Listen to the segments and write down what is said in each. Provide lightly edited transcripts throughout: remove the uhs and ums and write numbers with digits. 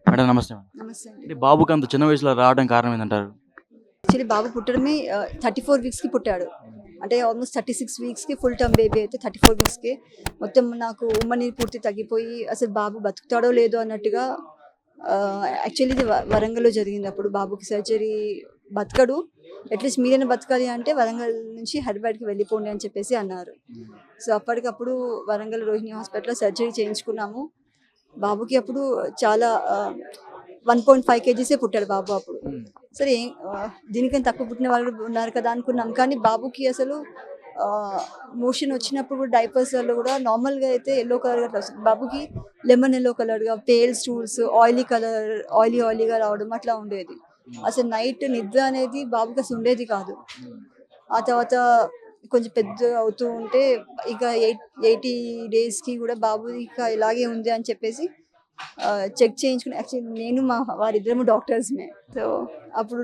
Madam నమస్తే madam. నమస్తే అండి. అంటే బాబుకి అంత చిన్న వయసులో రావడం కారణం ఏందంటారు? యాక్చువల్లీ బాబు పుట్టడమే 34 వీక్స్‌కి పుట్టాడు. అంటే ఆల్మోస్ట్ 36 వీక్స్‌కి ఫుల్ టర్మ్ బేబీ అయితే 34 వీక్స్‌కి మొత్తం నాకు ఉమ్మనీరు పూర్తి తగ్గిపోయి అసలు బాబు బతుకుతాడో లేదో అన్నట్టుగా యాక్చువల్లీ ఇది వరంగల్‌లో జరిగింది. అప్పుడు బాబుకి సర్జరీ బతకడు. అట్‌లీస్ట్ మీరైనా బతకాలి అంటే వరంగల్ నుంచి హైదరాబాద్‌కి వెళ్ళిపోండి అని చెప్పేసి అన్నారు. సో, అప్పటికప్పుడు వరంగల్ రోహిణి హాస్పిటల్‌లో సర్జరీ చేయించుకున్నాము. బాబుకి అప్పుడు చాలా 1.5 కేజీసే పుట్టాడు బాబు అప్పుడు. సరే దీనికన్నా తక్కువ పుట్టిన వాళ్ళు కూడా ఉన్నారు కదా అనుకున్నాం. కానీ బాబుకి అసలు మోషన్ వచ్చినప్పుడు కూడా డైపర్స్‌లో కూడా నార్మల్‌గా అయితే యెల్లో కలర్‌గా అట్లా వస్తుంది. బాబుకి లెమన్ యెల్లో కలర్‌గా, పేల్ స్టూల్స్, ఆయిలీ కలర్, ఆయిలీగా రావడం అట్లా ఉండేది. అసలు నైట్ నిద్ర అనేది బాబుకి అసలు ఉండేది కాదు. ఆ తర్వాత కొంచెం పెద్దగా అవుతూ ఉంటే ఇక 80 డేస్‌కి కూడా బాబు ఇక ఇలాగే ఉంది అని చెప్పేసి చెక్ చేయించుకుని యాక్చువల్లీ నేను మా వారిద్దరము డాక్టర్స్‌మే. సో, అప్పుడు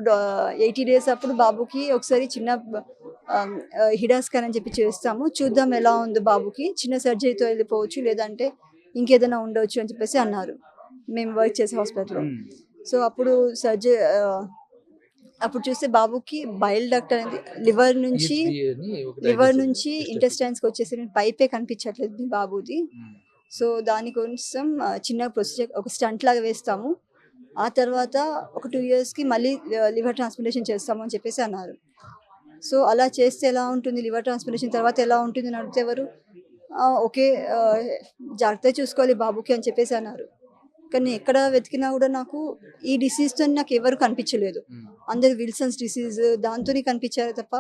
80 డేస్ అప్పుడు బాబుకి ఒకసారి చిన్న హిడా స్కాన్ అని చెప్పి చేస్తాము. చూద్దాం ఎలా ఉందో బాబుకి. చిన్న సర్జరీతో వెళ్ళిపోవచ్చు. లేదంటే ఇంకేదైనా ఉండొచ్చు అని చెప్పేసి అన్నారు. మేము వర్క్ చేసే హాస్పిటల్‌లో. సో, అప్పుడు చూస్తే బాబుకి బైల్ డక్ట్ అనేది లివర్ నుంచి ఈహెచ్‌బీ అని ఒక డయాగ్నోసిస్ టెస్ట్. ఇంటెస్టైన్స్‌కి వచ్చేసి పైపే కనిపించట్లేదు మీ బాబుది. సో, దాని కోసం చిన్న ప్రొసీజర్ ఒక స్టంట్ లాగా వేస్తాము. ఆ తర్వాత ఒక 2 ఇయర్స్‌కి మళ్ళీ లివర్ ట్రాన్స్‌ప్లాంటేషన్ చేస్తాము అని చెప్పేసి అన్నారు. సో, అలా చేస్తే ఎలా ఉంటుంది? లివర్ ట్రాన్స్‌ప్లాంటేషన్ తర్వాత ఎలా ఉంటుంది అని అడిగితే ఎవరు ఓకే. ఆహ్, జాగ్రత్తగా చూసుకోవాలి బాబుకి అని చెప్పేసి అన్నారు. కానీ ఎక్కడ వెతికినా కూడా నాకు ఈ డిసీజ్‌తోని నాకెవరు కనిపించలేదు. అందరూ విల్సన్స్ డిసీజ్ దాంతోనే కనిపించారు తప్ప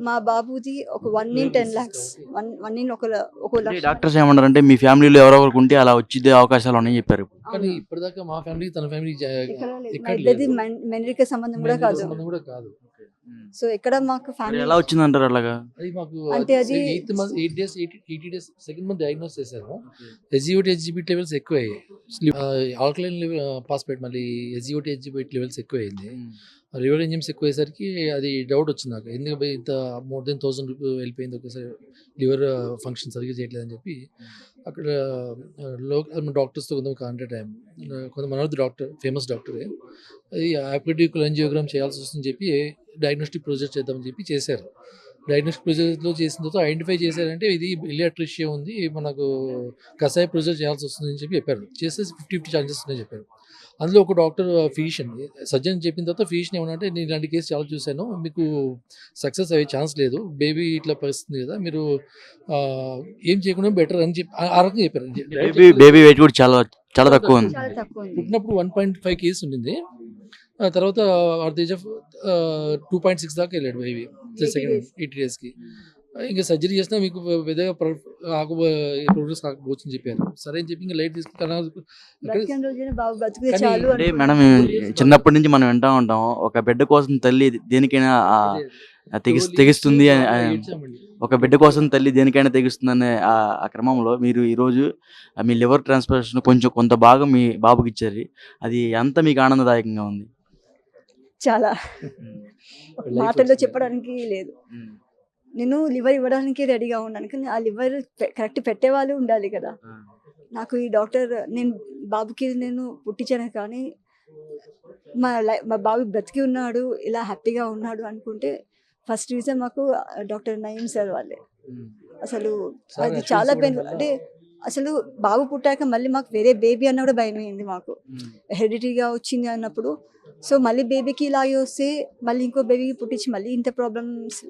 మా బాబుది ఒక 1 ఇన్ 10 లాక్స్. 1 ఇన్ ఒక అంటే లక్ష. డాక్టర్స్ ఏమన్నారంటే మీ ఫ్యామిలీలో ఎవరో ఒకరికి ఉంటే అలా వచ్చే అవకాశాలు ఉన్నాయని చెప్పారు. కానీ అవును. ఇప్పటిదాకా మా ఫ్యామిలీ తన ఫ్యామిలీ ఎక్కడ లేదు. మా ఎక్కడ ఇద్దరిది లేదు. మెనరిక సంబంధం కూడా మ్యారేజ్ కాదు. సంబంధం కూడా కాదు. సో, ఎక్కడ మాకు మరి ఫ్యామిలీ ఎలా వచ్చిందంటారు అలాగా? అది మాకు అంటే అది 8 days 80 days second month diagnose చేశారు. ఎస్జిఓటీ లెవెల్స్ ఎక్కువయ్యాయి. ఆల్కలైన్ ఫాస్ఫేట్ మళ్ళీ ఎస్జిఓటీ లెవెల్స్ ఎక్కువైంది. లివర్ ఎంజిమ్స్ ఎక్కువయ్యేసరికి అది డౌట్ వచ్చింది నాకు. ఎందుకు ఇంత మోర్ దెన్ 1000 వెళ్ళిపోయింది ఒకేసారి లివర్ ఫంక్షన్ సరిగ్గా చేయట్లేదని చెప్పి అక్కడ లోకల్ డాక్టర్స్తో కొంచెం కాంటాక్ట్ అయ్యాము. కొంత మనోజ్ డాక్టర్ ఫేమస్ డాక్టరే. అది అపెండికల్ యాంజియోగ్రామ్ చేయాల్సి వస్తుందని చెప్పి డయాగ్నోస్టిక్ ప్రొసీజర్ చేద్దామని చెప్పి చేశారు. డయాగ్నోస్టిక్ ప్రొసీజర్లో చేసిన తర్వాత ఐడెంటిఫై చేశారంటే ఇది బిలియర్ ఉంది, మనకు కషాయ ప్రొసీజర్ చేయాల్సి వస్తుందని చెప్పి చెప్పారు. చేసేసి 50-50 ఛాన్సెస్ ఉన్నాయని చెప్పారు. అందులో ఒక డాక్టర్ ఫిజిషియన్ సర్జన్ చెప్పిన తర్వాత ఫిజిషియన్ ఏమనంటే నేను ఇలాంటి కేసు చాలా చూశాను, మీకు సక్సెస్ అయ్యే ఛాన్స్ లేదు, బేబీ ఇట్లా పరిస్థితి కదా, మీరు ఏం చేయకుండా బెటర్ అని చెప్పి ఆ రకంగా చెప్పారు. బేబీ వెయిట్ కూడా చాలా చాలా తక్కువ ఉంది. చాలా తక్కువ ఉంది. పుట్టినప్పుడు 1.5 కేజీస్ ఉండింది. ఆ తర్వాత అట్ ది ఏజ్ ఆఫ్ 2.6 దాకా వెళ్ళాడు బేబీ. 80 డేస్కి ఇంకా సర్జరీ చేసినా మీకు పెద్దగా ప్రోగ్రెస్ కాకపోవచ్చని చెప్పారు. సరే అని చెప్పి ఇంకా లైట్ తీసుకుని బతికిన రోజున బాబు బతికితే కానీ చాలు అంటే అనుకున్నాం. మేడం చిన్నప్పటి నుంచి మనం వింటా ఉంటాం ఒక బిడ్డ కోసం తల్లి దేనికైనా తెగిస్తుంది ఒక బిడ్డ కోసం తల్లి దేనికైనా తెగిస్తుందనే ఆ క్రమంలో మీరు ఈరోజు మీ లివర్ ట్రాన్స్ప్లాంటేషన్ కొంత భాగం మీ బాబుకి ఇచ్చారు. అది ఎంత మీకు ఆనందదాయకంగా ఉంది? చాలా మాటల్లో చెప్పడానికి లేదు. నేను లివర్ ఇవ్వడానికి రెడీగా ఉన్నాను. కానీ ఆ లివర్ కరెక్ట్ పెట్టేవాళ్ళు ఉండాలి కదా! నాకు ఈ డాక్టర్ నేను బాబుకి నేను పుట్టించాను కానీ మా బాబు బ్రతికి ఉన్నాడు, ఇలా హ్యాపీగా ఉన్నాడు అనుకుంటే ఫస్ట్ రీజన్ మాకు డాక్టర్ నయీం సార్ వాళ్ళే. అసలు అది చాలా పెయిన్. అంటే అసలు బాబు పుట్టాక మళ్ళీ మాకు వేరే బేబీ అన్న కూడా భయమైంది మాకు. హెరిడిటీగా వచ్చింది అన్నప్పుడు. సో, మళ్ళీ బేబీకి ఇలాగే వస్తే మళ్ళీ ఇంకో బేబీకి పుట్టించి మళ్ళీ ఇంత ప్రాబ్లమ్స్.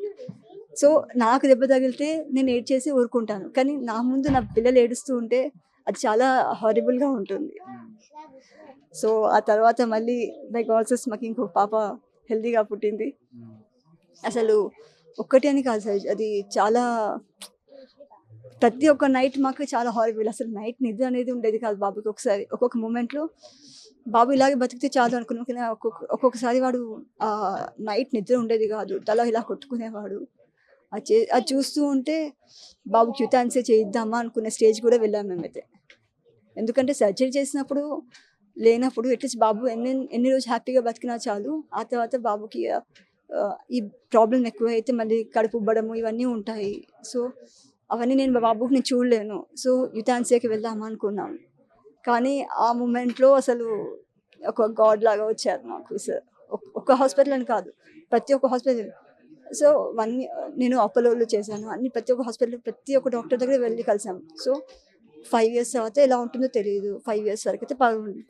సో, నాకు దెబ్బ తగిలితే నేను ఏడ్చేసి ఊరుకుంటాను. కానీ నా ముందు నా పిల్లలు ఏడుస్తూ ఉంటే అది చాలా హారిబుల్‌గా ఉంటుంది. సో, ఆ తర్వాత మళ్ళీ బై గాడ్స్ గ్రేస్ మాకు ఇంకో పాప హెల్తీగా పుట్టింది. అసలు ఒక్కటి అని కాదు సార్. అది చాలా ప్రతి ఒక్క నైట్ మాకు చాలా హారిబుల్. అసలు నైట్ నిద్ర అనేది ఉండేది కాదు బాబుకి ఒకసారి. ఒక్కొక్క మూమెంట్‌లో బాబు ఇలాగే బతికితే చాలు అనుకున్నాం. కానీ ఒక్కొక్కసారి వాడు నైట్ నిద్ర ఉండేది కాదు. తల ఇలా కొట్టుకునేవాడు. అది చూస్తూ ఉంటే బాబుకి యుతాన్సే చేయిద్దామా అనుకునే స్టేజ్ కూడా వెళ్ళాము మేమైతే. ఎందుకంటే సర్జరీ చేసినప్పుడు లేనప్పుడు అట్లీస్ట్ బాబు ఎన్ని రోజులు హ్యాపీగా బతికినా చాలు. ఆ తర్వాత బాబుకి ఈ ప్రాబ్లమ్ ఎక్కువైతే మళ్ళీ కడుపు ఉబ్బడము ఇవన్నీ ఉంటాయి. సో, అవన్నీ నేను మా బాబుకి చూడలేను. సో, యుతాన్సియాకి వెళ్దామా అనుకున్నాం. కానీ ఆ మూమెంట్లో అసలు ఒక గాడ్ లాగా వచ్చారు నాకు సార్. ఒక్క హాస్పిటల్ అని కాదు, ప్రతి ఒక్క హాస్పిటల్. సో నేను అపోలోలో చేశాను, అన్ని ప్రతి ఒక్క హాస్పిటల్ ప్రతి ఒక్క డాక్టర్ దగ్గర వెళ్ళి కలిసాం. సో 5 years తర్వాత ఎలా ఉంటుందో తెలియదు, 5 years వరకు అయితే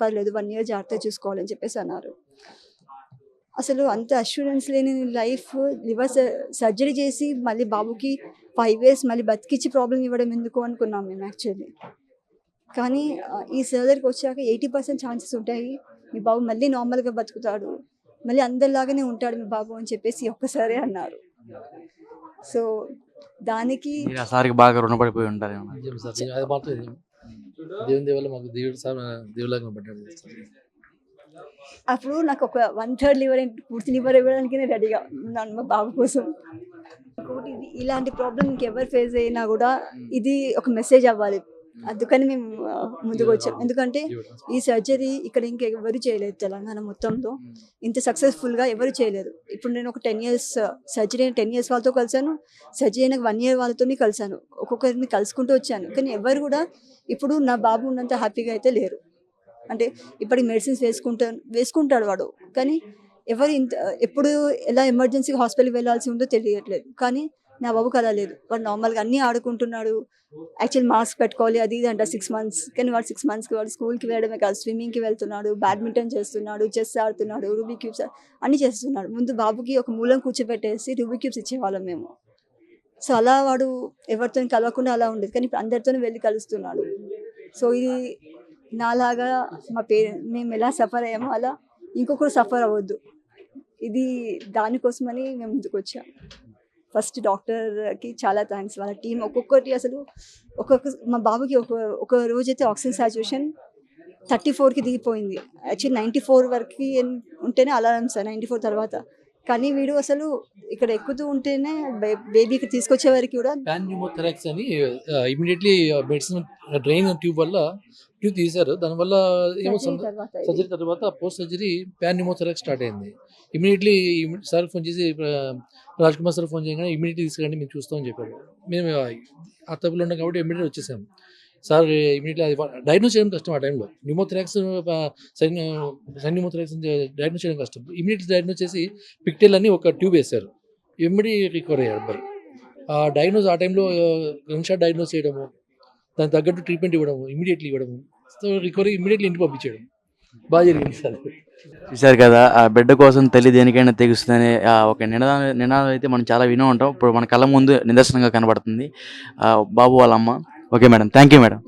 పర్లేదు, 1 year జాగ్రత్తగా చూసుకోవాలని చెప్పేసి అన్నారు. అసలు అంత అష్యూరెన్స్ లేని లైఫ్, లివర్ సర్జరీ చేసి మళ్ళీ బాబుకి 5 years మళ్ళీ బతికిచ్చి ప్రాబ్లం ఇవ్వడం ఎందుకు అనుకున్నాం మేము యాక్చువల్లీ. కానీ ఈ సర్జరీకి వచ్చాక 80% ఛాన్సెస్ ఉంటాయి, మీ బాబు మళ్ళీ నార్మల్గా బతుకుతాడు, మళ్ళీ అందరిలాగానే ఉంటాడు మీ బాబు అని చెప్పేసి ఒక్కసారి అన్నారు. సో దానికి మీరు ఆ సార్కి బాగా రుణపడిపోయి ఉంటారేమో. నిజం సార్, అది మాత్రం నిజం. దేవుని దేవల్ల మాకు దేవుడు సార్ దేవులాగా పడ్డాడు సార్. అప్పుడు నాకు ఒక 1/3 లివర్ పూర్తి లివర్ ఇవ్వడానికి నేను రెడీగా ఉన్నాను మా బాబు కోసం. ఇంకోటి, ఇది ఇలాంటి ప్రాబ్లం ఇంకెవరు ఫేస్ అయినా కూడా ఇది ఒక మెసేజ్ అవ్వాలి, అందుకని మేము ముందుకు వచ్చాం. ఎందుకంటే ఈ సర్జరీ ఇక్కడ ఇంకెవరు చేయలేదు తెలంగాణ మొత్తంలో, ఇంత సక్సెస్ఫుల్గా ఎవరు చేయలేదు. ఇప్పుడు నేను ఒక 10 years సర్జరీ అయిన 10 years వాళ్ళతో కలిసాను, సర్జరీ అయిన 1 year వాళ్ళతో కలిసాను, ఒక్కొక్కరిని కలుసుకుంటూ వచ్చాను. కానీ ఎవరు కూడా ఇప్పుడు నా బాబు ఉన్నంత హ్యాపీగా అయితే లేరు. అంటే ఇప్పటికి మెడిసిన్స్ వేసుకుంటాడు వాడు, కానీ ఎవరు ఎప్పుడు ఎలా ఎమర్జెన్సీ హాస్పిటల్కి వెళ్ళాల్సి ఉందో తెలియట్లేదు. కానీ నా బాబుకి అలా లేదు, వాడు నార్మల్గా అన్నీ ఆడుకుంటున్నాడు. యాక్చువల్ మాస్క్ పెట్టుకోవాలి అది ఇది అంట 6 months, కానీ వాడు 6 monthsకి వాడు స్కూల్కి వెళ్ళడమే కాదు, స్విమ్మింగ్కి వెళ్తున్నాడు, బ్యాడ్మింటన్ చేస్తున్నాడు, చెస్ ఆడుతున్నాడు, రూబీ క్యూబ్స్ అన్నీ చేస్తున్నాడు. ముందు బాబుకి ఒక మూలం కూర్చోబెట్టేసి రూబీ క్యూబ్స్ ఇచ్చేవాళ్ళం మేము. సో అలా వాడు ఎవరితో కలవకుండా అలా ఉండేది, కానీ ఇప్పుడు అందరితో వెళ్ళి కలుస్తున్నాడు. సో ఇది నాలాగా మేము ఎలా సఫర్ అయ్యామో అలా ఇంకొకరు సఫర్ అవ్వద్దు, ఇది దానికోసమని మేము ముందుకు వచ్చాం. ఫస్ట్ డాక్టర్కి చాలా థ్యాంక్స్, వాళ్ళ టీం ఒక్కొక్కటి అసలు మా బాబుకి ఒక రోజైతే ఆక్సిజన్ సాచురేషన్ 34కి దిగిపోయింది. యాక్చువల్లీ 94 వరకు ఉంటేనే అలారం సార్, 94 తర్వాత. కానీ వీడు అసలు ఇక్కడ ఎక్కుతూ ఉంటేనే బేబీకి తీసుకొచ్చే వరకు కూడా ప్యాన్ న్యూమోథెరాక్స్ అని ఇమీడియట్లీ మెడిసిన్ డ్రైన్ ట్యూబ్ వల్ల ట్యూబ్ తీశారు. దానివల్ల ఏమో సర్జరీ తర్వాత పోస్ట్ సర్జరీ ప్యాన్ న్యూమోథెరాక్స్ స్టార్ట్ అయింది. ఇమీడియట్లీ సార్ ఫోన్ చేసి రాజ్ కుమార్ సార్ ఫోన్ చేయగానే ఇమీడియట్లీ తీసుకురండి మేము చూస్తామని చెప్పారు. మేము అత్తపులో ఉన్నాం కాబట్టి ఇమీడియట్లీ వచ్చేసాము. సార్ ఇమీడియట్లీ అది డయాగ్నోస్ చేయడం కష్టం, ఆ టైంలో న్యూమోథెరాక్స్ సైన్ న్యూమోథెరాక్స్ డయాగ్నోస్ చేయడం కష్టం. ఇమీడియట్లీ డయాగ్నోస్ చేసి పిక్టెల్ అని ఒక ట్యూబ్ వేశారు, ఇమ్మీడియట్ రికవర్ అయ్యారు అబ్బాయి. ఆ డయాగ్నోస్ ఆ టైంలో గన్ షాట్ డయాగ్నోస్ చేయడము, దానికి తగ్గట్టు ట్రీట్మెంట్ ఇవ్వడము, ఇమీడియట్లీ ఇవ్వడము, సో రికవరీ ఇమీడియట్లీ ఇంటికి పంపించేయడం బాగా జరిగింది సార్. చూశారు కదా, ఆ బిడ్డ కోసం తల్లి దేనికైనా తెగుస్తుందనే ఒక నినాదం అయితే మనం చాలా వినే ఉంటాం. ఇప్పుడు మన కళ్ళ ముందు నిదర్శనంగా కనబడుతుంది బాబు వాళ్ళ అమ్మ. Okay madam, thank you madam.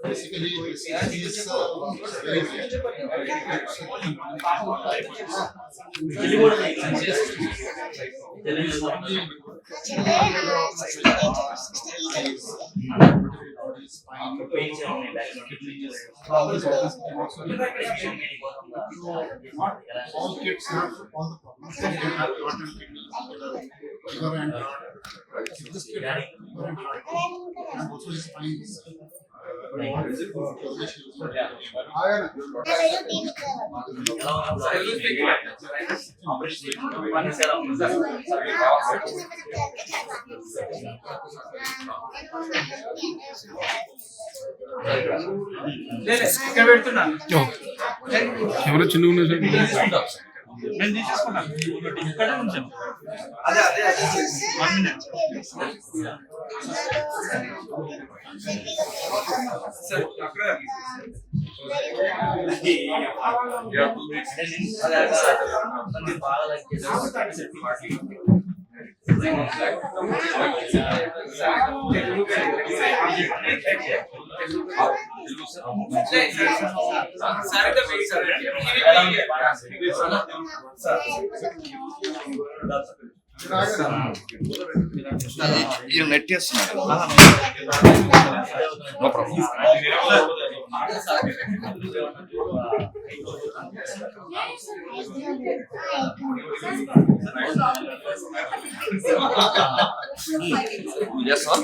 Basically, he is very fit. All kids have all the problems. They have heart and kidney, liver and heart. This kid has liver and heart, and also his spine is. ఇక్కడ పెడుతున్నా ఎవరో చిన్న ఉన్నారు నేను తీసేసుకున్నాను ఇక్కడ ఉంచాను. అదే 1 minute సార్ అక్కడ You net చేస్తున్నారు. No problem. Yes, sir.